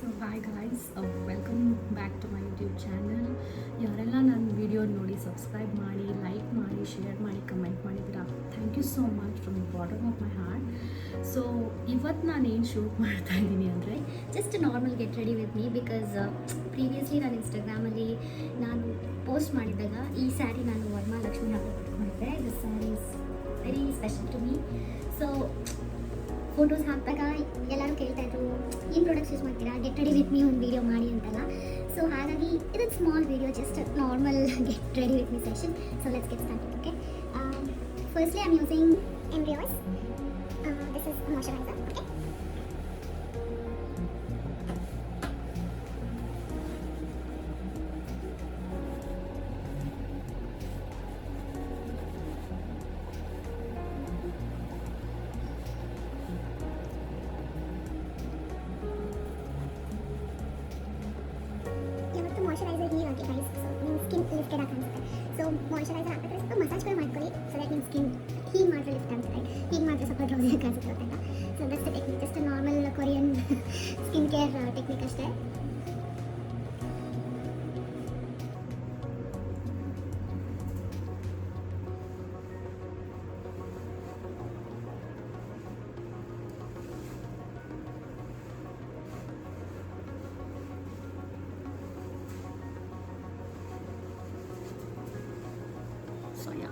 So hi guys, welcome back to my YouTube channel. ಯಾರೆಲ್ಲ ನನ್ನ video ನೋಡಿ subscribe ಮಾಡಿ, ಲೈಕ್ ಮಾಡಿ, ಶೇರ್ ಮಾಡಿ, ಕಮೆಂಟ್ ಮಾಡಿದ್ದೀರಾ, thank you so much from the bottom of my heart. So ಇವತ್ತು ನಾನು ಏನು ಶೂಟ್ ಮಾಡ್ತಾ ಇದ್ದೀನಿ ಅಂದರೆ just normal get ready with me because previously ನಾನು ಇನ್ಸ್ಟಾಗ್ರಾಮಲ್ಲಿ ನಾನು ಪೋಸ್ಟ್ ಮಾಡಿದ್ದಾಗ ಈ ಸ್ಯಾರಿ ನಾನು ವರಮಹಾಲಕ್ಷ್ಮಿ ಹಬ್ಬ ಪಟ್ಕೊಂಡಿದ್ದೆ. This sari is very special to me. So photos ಹಾಕಿದಾಗ ಎಲ್ಲರೂ ಕೇಳ್ತಾಯಿದ್ರು ಏನು ಪ್ರಾಡಕ್ಟ್ಸ್ ಯೂಸ್ ಮಾಡ್ತೀರಾ, ಗೆಟ್ ರೆಡಿ ವಿತ್ ಮೀ ಒಂದು ವೀಡಿಯೋ ಮಾಡಿ ಅಂತೆಲ್ಲ. ಸೊ ಹಾಗಾಗಿ ಇದೊಂದು small video, just normal get ready with me session. So let's get started. Okay, firstly I am using Embryolisse. This is moisturiser. Okay, moisturiser heal ಆಗಿ guys. So ನಿಮ್ಮ skin lifted ಆಗಿ ಕಾಣಿಸುತ್ತೆ. So moisturiser ಹಾಕಿದ್ರೆ ಸ್ವಲ್ಪ massage ಕೂಡ ಮಾಡ್ಕೊಳ್ಳಿ, so that ನಿಮ್ಮ skin heal ಮಾಡಿದ್ರೆ ಲಿಫ್ಟ್ ಆಗುತ್ತೆ. ಹೀಗೆ ಮಾಡಿದ್ರೆ ಸ್ವಲ್ಪ ಡ್ರೌಸಿ ಕಾಣಿಸುತ್ತೆ ಅಂತ. So that's the technique, just normal Korean skin care technique ಅಷ್ಟೇ. ಸೊ ಯಾ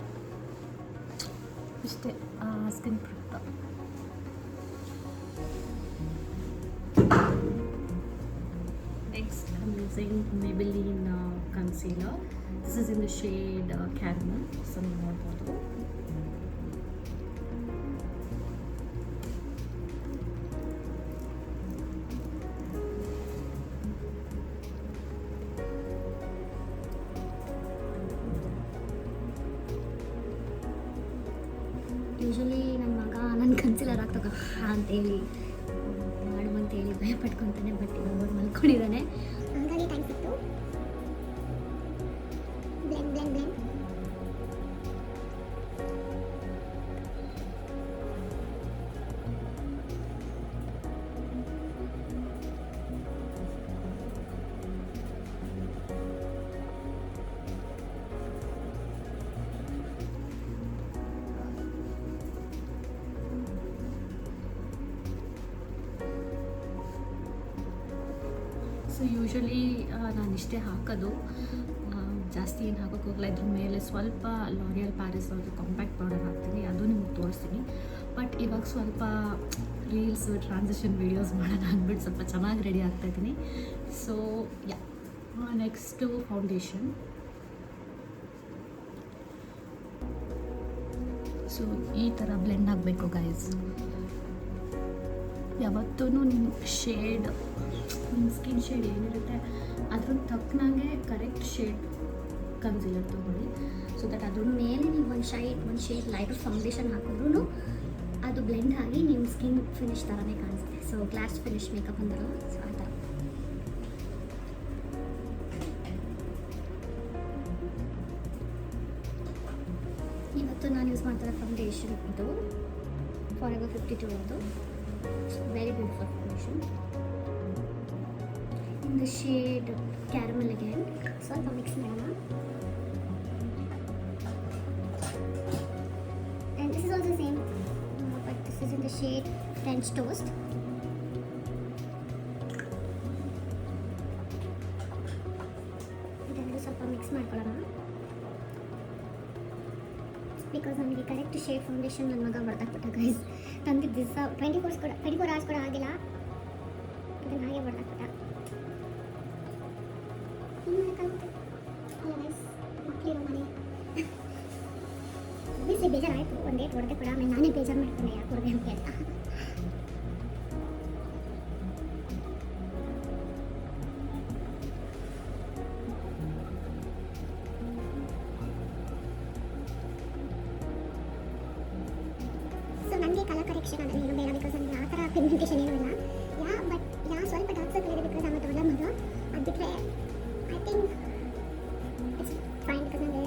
ಇಷ್ಟೇ skin ಪ್ರಿಪ್ಟ. Next, I'm using Maybelline concealer. This is in the shade Caramel. So ನೀವು ನೋಡ್ಬೋದು. ಯೂಶ್ವಲಿ ನನ್ನ ಮಗ ನನ್ನ ಕನ್ಸಿಲರ್ ಆಗ್ತಗ ಅಂತೇಳಿ ಮಾಡುವಂತೇಳಿ ಭಯ ಪಟ್ಕೊತಾನೆ, ಬಟ್ ಇವಾಗ ಮಲ್ಕೊಂಡಿದ್ದಾನೆ, ಹಾಗಾಗಿ ಟೈಮ್ ಸಿಕ್ತು. Blend blend blend. So usually ನಾನು ಇಷ್ಟೇ ಹಾಕೋದು, ಜಾಸ್ತಿ ಏನು ಹಾಕೋಕ್ಕೆ ಹೋಗಲ್ಲ. ಇದ್ರ ಮೇಲೆ ಸ್ವಲ್ಪ ಲಾರಿಯಲ್ ಪ್ಯಾರಿಸ್ ಅವ್ರದ್ದು ಕಾಂಪ್ಯಾಕ್ಟ್ ಪೌಡರ್ ಹಾಕ್ತೀನಿ, ಅದು ನಿಮ್ಗೆ ತೋರಿಸ್ತೀನಿ. ಬಟ್ ಇವಾಗ ಸ್ವಲ್ಪ ರೀಲ್ಸ್ ಟ್ರಾನ್ಸಿಷನ್ ವೀಡಿಯೋಸ್ ಮಾಡೋಣ ಅಂದ್ಬಿಟ್ಟು ಸ್ವಲ್ಪ ಚೆನ್ನಾಗಿ ರೆಡಿ ಆಗ್ತಾಯಿದ್ದೀನಿ. So yeah, next foundation. So ಈ ಥರ ಬ್ಲೆಂಡ್ ಆಗಬೇಕು ಗೈಸ್. ಯಾವತ್ತೂ ನಿಮ್ಮ ಶೇಡ್, ನಿಮ್ಮ ಸ್ಕಿನ್ ಶೇಡ್ ಏನಿರುತ್ತೆ ಅದ್ರ ತಕ್ಕನಾಗೆ ಕರೆಕ್ಟ್ ಶೇಡ್ ಕನ್ಸಿಲರ್ ತೊಗೊಳ್ಳಿ. ಸೊ ದಟ್ ಅದ್ರ ಮೇಲೆ ನೀವು ಒಂದು ಶೇಡ್ ಲೈಟರ್ ಫೌಂಡೇಶನ್ ಹಾಕಿದ್ರೂ ಅದು ಬ್ಲೆಂಡ್ ಆಗಿ ನಿಮ್ಮ ಸ್ಕಿನ್ ಫಿನಿಶ್ ಥರನೇ ಕಾಣಿಸುತ್ತೆ. ಸೊ ಗ್ಲಾಸ್ ಫಿನಿಶ್ ಮೇಕಪ್ ಅಂತಾರಲ್ಲ, ಸೊ ಆ ಥರ. ಇವತ್ತು ನಾನು ಯೂಸ್ ಮಾಡ್ತಾರೋ ಫೌಂಡೇಶನ್ ಇದು ಫಾರೆವರ್ 52 ಅದು very beautiful foundation in the shade caramel. Again ಸ್ವಲ್ಪ ಮಿಕ್ಸ್ ಮಾಡೋಣ. And this is also the same, but this is in the shade French Toast. ಇದನ್ನು ಸ್ವಲ್ಪ ಮಿಕ್ಸ್ ಮಾಡ್ಕೊಳ್ಳೋಣ. ಬಿಕಾಸ್ ನನಗೆ ಕರೆಕ್ಟ್ ಶೇಡ್ ಫೌಂಡೇಶನ್ ನನ್ನ ಮಗ ಹೊಡೆದಾಕ್ಬಿಟ್ಟ ಗೈಸ್. ನನಗೆ ದಿವಸ 24 hours ಕೂಡ ಆಗಿಲ್ಲ, ಅದನ್ನು ಹಾಗೆ ಹೊಡೆದಾಕ್ಬಿಟ್ಟ. ಏನು ಮಾಡೋಕ್ಕಾಗುತ್ತೆ ಅಲ್ಲ ಗೈಸ್, ಮಕ್ಕಳಿರೋ ಮನೆ. ಒಬ್ವಿಯಸ್ಲಿ ಬೇಜಾರಾಯಿತು, ಒಂದು ಡೇಟ್ ಹೊಡೆದೆ ಕೂಡ. ಆಮೇಲೆ ನಾನೇ ಬೇಜಾರು ಮಾಡ್ತಾನೆ ಯಾಕೆ ಹೊಡೆದೆ ಅಂತ ಹೇಳ್ತಾ. ಸೊ ನನಗೆ ಕಲರ್ ಕರೆಕ್ಷನ್ ಅಂದರೆ ಏನು ಬೇಡ, ಬಿಕಾಸ್ ನನಗೆ ಆ ಥರ ಪಿಗ್ಮೆಂಟೇಷನ್ ಏನೂ ಇಲ್ಲ. ಬಟ್ ಸ್ವಲ್ಪ ಡಾರ್ಕ್ ಸರ್ಕಲ್ ಇದೆ, ಬಿಕಾಸ್ ಆಮೇಲೆ ತೊಗೊಳ್ಳ ಮಗ. ಅದು ಬಿಟ್ಟರೆ I think it's fine, because ನನಗೆ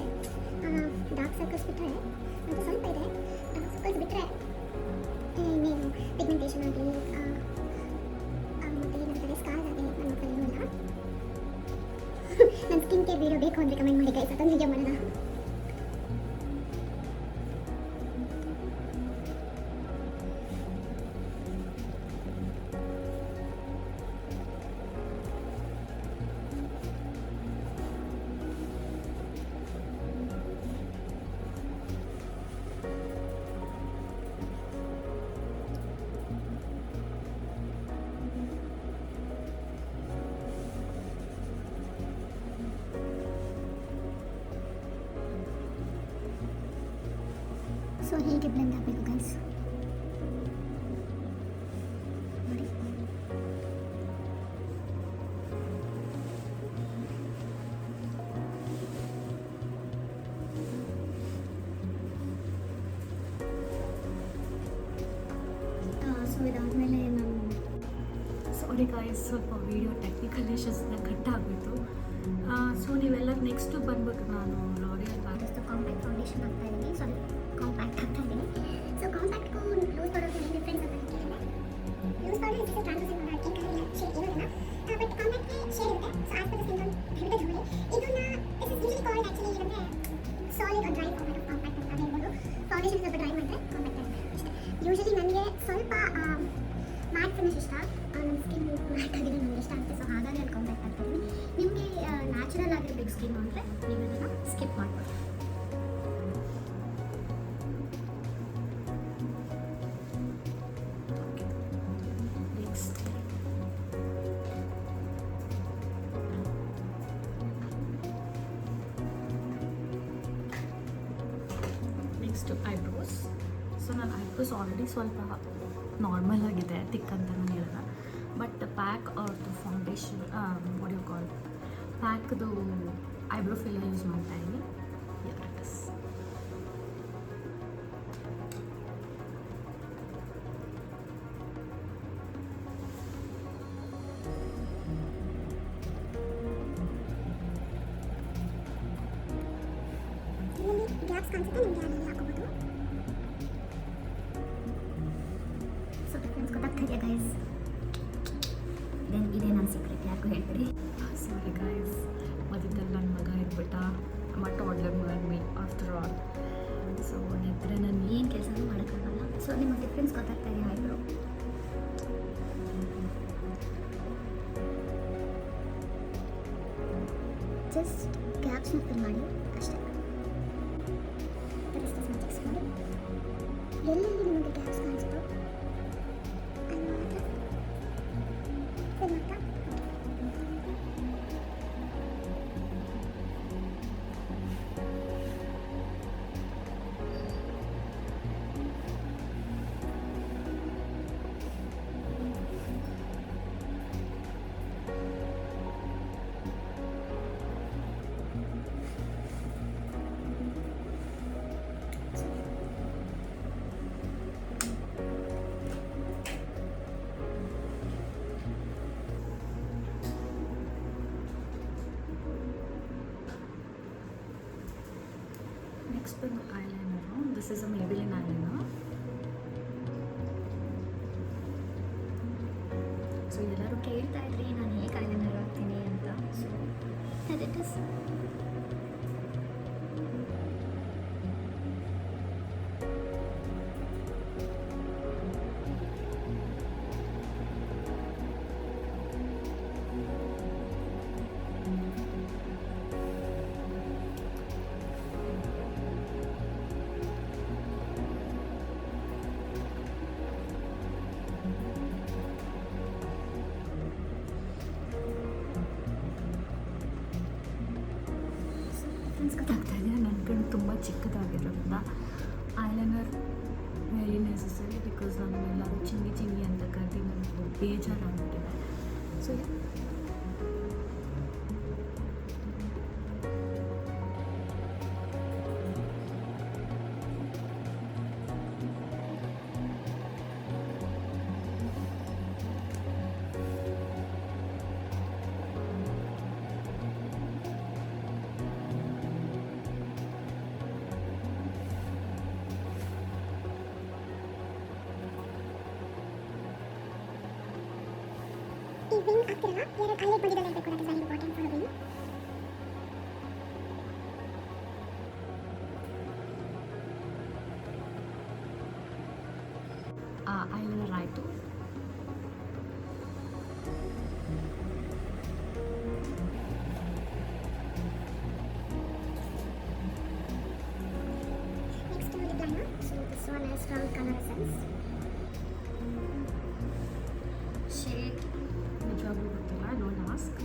ಡಾರ್ಕ್ ಸರ್ಕಲ್ಸ್ ಬಿಟ್ಟರೆ ಅದು ಸ್ವಲ್ಪ ಇದೆ. ಡಾರ್ಕ್ ಸರ್ಕಲ್ಸ್ ಬಿಟ್ಟರೆ ಇನ್ನೇನು ಪಿಗ್ಮೆಂಟೇಷನ್ ಆಗಲಿ ಮತ್ತು ಏನಂತಾರೆ ಸ್ಕಾರ್ ಆಗಲಿ ನನ್ನ ಸ್ಕಿನ್ ಕೇರ್ ವಿಡಿಯೋ ಬೇಕು ಅಂದರೆ ಕಮೆಂಟ್ ಮಾಡಿ ಗೈಸ್, ಅದೊಂದು ವಿಡಿಯೋ ಮಾಡೋಣ. ಸೊ ಹೀಗೆ ಬ್ಲೆಂಡ್ ಆಗಬೇಕು ಗೈಸ್. ನೋಡಿ, ಸೊ ಇದಾದಮೇಲೆ ನಾನು ಸಾರಿ ಗಾಯ್ಸ್, ಸ್ವಲ್ಪ ವಿಡಿಯೋ ಟೆಕ್ನಿಕಲ್ ಇಶ್ಯೂಸ್ನ ಕಟ್ ಆಗಿಬಿಟ್ಟು. ಸೊ ನೀವೆಲ್ಲ ನೆಕ್ಸ್ಟು ಬಂದ್ಬಿಟ್ಟು ನಾನು ಲಾರಿಯಲ್ ಜಸ್ಟ್ ಕಾಂಪ್ಯಾಕ್ಟ್ ಫೌಂಡೇಶನ್ ಹಾಕ್ತಾ ಇದ್ದೀನಿ. ಸಾರಿ, ಕಾಂಪ್ಯಾಕ್ಟ್ ಹಾಕ್ತಾ ಇದ್ದೀನಿ. ಸೊ ಕಾಂಪ್ಯಾಕ್ಟ್ಗೂ ಲೂಸ್ ಪೌಡರ್ಗೂ ಏನು ಡಿಫ್ರೆನ್ಸ್ ಅಂತ ಕೇಳಿದ್ರೆ, loose powder is translucent powder, ಅದಕ್ಕೆ ಕಲರ್ ಇಲ್ಲ, ಶೇಡ್ ಏನೂ ಇಲ್ಲ. ಬಟ್ ಕಾಂಪ್ಯಾಕ್ಟ್ಗೆ ಶೇಡ್ ಇರುತ್ತೆ. So as per the skin tone ಹಿಡಿದ ಧೂಳಿ ಇದನ್ನ this is usually called actually ಏನಂದರೆ solid or dry format of compact ಅಂತ ಹೇಳ್ಬೋದು. ಫೌಂಡೇಶನ್ ಸ್ವಲ್ಪ ಡ್ರೈ ಮಾಡಿದ್ರೆ ಕಾಂಪ್ಯಾಕ್ಟ್ ಆಗುತ್ತೆ ಅಷ್ಟೇ. ಯೂಶಲಿ ನನಗೆ ಸ್ವಲ್ಪ ಮ್ಯಾಟ್ ಫಿನಿಶ್ ಇಷ್ಟ, ನನ್ನ ಸ್ಕಿನ್ ಮ್ಯಾಟ್ ಆಗಿರೋ ನನಗೆ ಇಷ್ಟ ಆಗುತ್ತೆ. ಸೊ ಹಾಗಾಗಿ ನಾನು ಕಾಂಪ್ಯಾಕ್ಟ್ ಆಗ್ತಾಯಿದ್ದೀನಿ. ನಿಮಗೆ ನ್ಯಾಚುರಲ್ ಆಗಿರೋ ಸ್ಕಿನ್ ಅಂದರೆ ನೀವು ಅದನ್ನು ಸ್ಕಿಪ್ ಮಾಡ್ಬೋದು. Next eyebrows. ಸೊ ನನ್ನ ಐಬ್ರೋಸ್ ಆಲ್ರೆಡಿ ಸ್ವಲ್ಪ ನಾರ್ಮಲ್ ಆಗಿದೆ, ತಿಕ್ ಅಂತ ನಾನು ಹೇಳೋಣ. ಬಟ್ ಪ್ಯಾಕ್ ಅವ್ರದ್ದು ಫೌಂಡೇಶನ್ ವಾಟ್ ಯು ಕಾಲ್ ಪ್ಯಾಕ್ದು ಐಬ್ರೋ ಫಿಲ್ಲರ್ ಯೂಸ್ ಮಾಡ್ತಾ ಇದ್ದೀನಿ. ಗ್ಯಾಪ್ಸ್ ಕಾಣಿಸುತ್ತೆ, ನಿಮಗೆ ಅಲ್ಲಿ ಹಾಕೋಬೋದು. ಸೊ ಡಿಫ್ರೆನ್ಸ್ ಗೊತ್ತಾಗ್ತಾ ಇದೆಯಾ ಗೈಸ್? ದೆನ್ ಇದೇ ನನ್ನ ಸೀಕ್ರೆಟ್, ಯಾಕೋ ಹೇಳ್ಬಿಡಿ. ಸಾರಿ ಗೈಸ್, ಮಧ್ಯದಲ್ಲಿ ನನ್ನ ಮಗ ಇದ್ಬಿಟ್ಟ, ಬಟ್ ಆರ್ಡರ್ ಮಾಡಿ ಆಫ್ಟರ್ ಆಲ್. ಸೊ ನಿದ್ರೆ ನಾನು ಏನು ಕೆಲಸನೂ ಮಾಡೋಕ್ಕಾಗಲ್ಲ. ಸೊ ನಿಮಗೆ ಡಿಫ್ರೆನ್ಸ್ ಗೊತ್ತಾಗ್ತಾ ಇದೆಯಾ ಐಬ್ರೋ? ಜಸ್ಟ್ ಗ್ಯಾಪ್ಸ್ನ ಫಿಲ್ ಮಾಡಿ ಅಷ್ಟೇ. ಎಲ್ಲೆಲ್ಲಿ ನಿಮಗೆ ಗ್ಯಾಪ್ಸ್ ಕಾಣಿಸ್ತೋ ಅಲ್ಲಿ ಮಾತ್ರ ಫಿಲ್ ಮಾಡ್ತಾ ನೆಕ್ಸ್ಟ್ ಬಂದು eyeliner. This is a Maybelline eyeliner. So ಎಲ್ಲರೂ ಕೇಳ್ತಾ ಇದ್ರಿ ನಾನು ಹೇಗೆ ಐಲೈನರ್ ಹಾಕ್ತೀನಿ ಅಂತ. So that it is. ಗೊತ್ತಾಗ್ತಾ ಇದೆ, ನನ್ನ ಕಣ್ಣು ತುಂಬ ಚಿಕ್ಕದಾಗಿರೋದ್ರಿಂದ ಐಲೈನರ್ ವೆರಿ ನೆಸಸರಿ. ಬಿಕಾಸ್ ನಾನು ಎಲ್ಲರೂ ಚಿಂಗಿ ಚಿಂಗಿ ಅಂತ ಕರೆದು ನನಗೆ ಬೇಜಾರಾಗ್ಬಿಟ್ಟಿದೆ. ಸೊ ಈ ವಿಂಗ್ ಆಗ್ತಿರಲ್ಲ, ಎರಡು ಹೈಲೈಟ್ ಬಂದಿದ್ದಲ್ಲ ಇರಬೇಕು, that is very important for wing. Strong colour sense. Shade ನಿಜವಾಗ್ಲೂ ಗೊತ್ತಿಲ್ಲ, ಡೋಂಟ್ ಆಸ್ಕ್.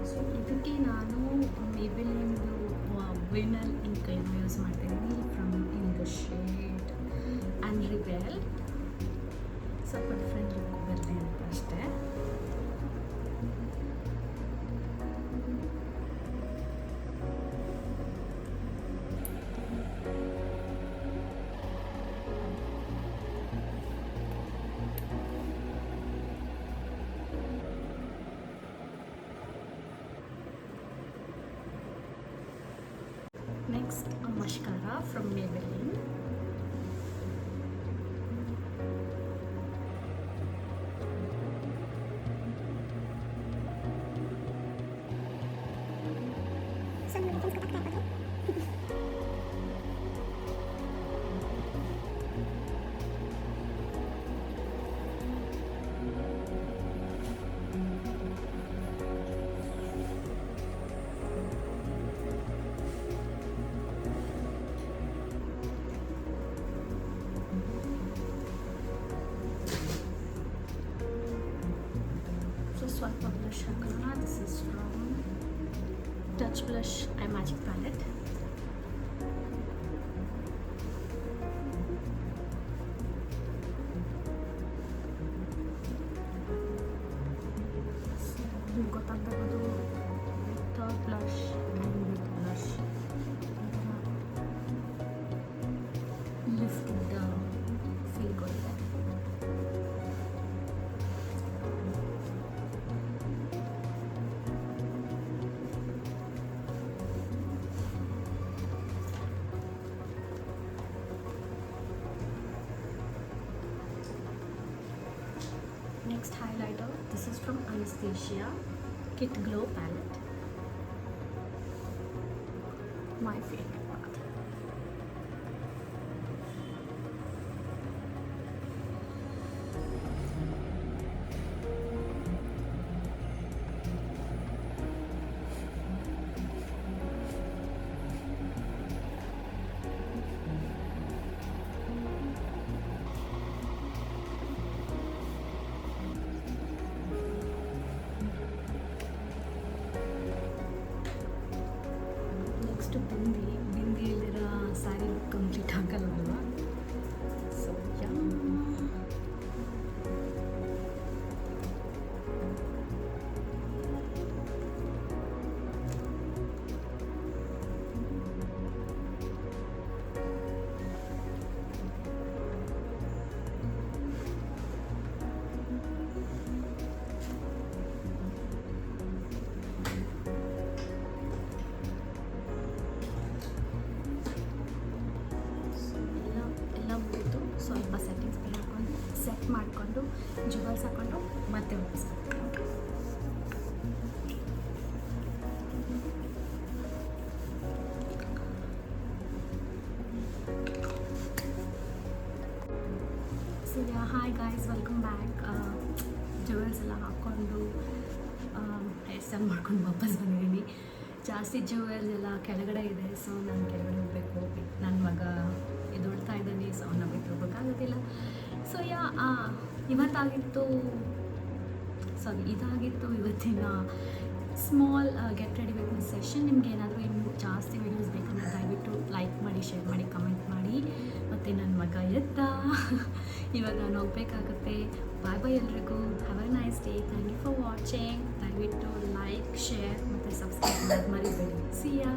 ಸೊ ಇದಕ್ಕೆ ನಾನು ಮೇಬೆಲಿನ್ದು ವಿನಲ್ ಇಂಕ್ ಯೂಸ್ ಮಾಡ್ತಿದ್ದೀನಿ from in the shade and rebel. ಸ್ವಲ್ಪ ಡಿಫ್ರೆಂಟ್ ಲುಕ್ ಬರಲಿ ಅಂತ ಅಷ್ಟೇ. Next, a mascara from Maybelline. So ಸ್ವಲ್ಪ ಬ್ಲಷ್ ಹಾಕೋಣ. This is from touch blush I magic palette. ನಿಮ್ಗೆ ಗೊತ್ತಾಗ್ಬೋದು with blush and with blush lifted feel ಕೊಡುತ್ತೆ. Next highlighter, this is from Anastasia Kit Glow palette. My favorite part. Next bindi ಇಲ್ಲಿರೋ sari look complete ಆಗಲ್ಲ ಅಲ್ವಾ? So yeah ಸ್ವಲ್ಪ settings ಹಾಕೊಂಡು set ಮಾಡಿಕೊಂಡು jewels ಹಾಕ್ಕೊಂಡು ಮತ್ತೆ ವಾಪಸ್ okay. So hi guys, welcome back. Jewels ಎಲ್ಲ ಹಾಕ್ಕೊಂಡು ಹೇರ್ ಸ್ಟೈಲ್ ಮಾಡ್ಕೊಂಡು ವಾಪಸ್ ಬಂದಿದ್ದೀನಿ. ಜಾಸ್ತಿ ಜುವೆಲ್ಸ್ ಎಲ್ಲ ಕೆಳಗಡೆ ಇದೆ, ಸೊ ನಾನು ಕೆಳಗಡೆ ಹೋಗಬೇಕು. ನನ್ನ ಮಗ ಎದೊಡ್ತಾ ಇದ್ದಾನೆ, ಸೊ ಅವನ್ನ ಬಿಟ್ಟು ಹೋಗೋಕ್ಕಾಗೋದಿಲ್ಲ. ಸೊ ಇದಾಗಿತ್ತು ಇವತ್ತಿನ small get ready with my session. ನಿಮ್ಗೆ ಏನಾದರೂ ಇನ್ನೂ ಜಾಸ್ತಿ ವೀಡಿಯೋಸ್ ಬೇಕಂದ್ರೆ ದಯವಿಟ್ಟು ಲೈಕ್ ಮಾಡಿ, ಶೇರ್ ಮಾಡಿ, ಕಮೆಂಟ್ ಮಾಡಿ. ಮತ್ತು ನನ್ನ ಮಗ ಎದ್ದ, ಇವಾಗ ನಾನು ಹೋಗಬೇಕಾಗುತ್ತೆ. ಬಾಯ್ ಬಾಯ್ ಎಲ್ರಿಗೂ. Have a nice day. Thank you for watching. ದಯವಿಟ್ಟು ಲೈಕ್, ಶೇರ್ ಮತ್ತು ಸಬ್ಸ್ಕ್ರೈಬ್ ಮಾಡಿ ಮರಿಬೇಡಿ. ಸಿ ಯಾ.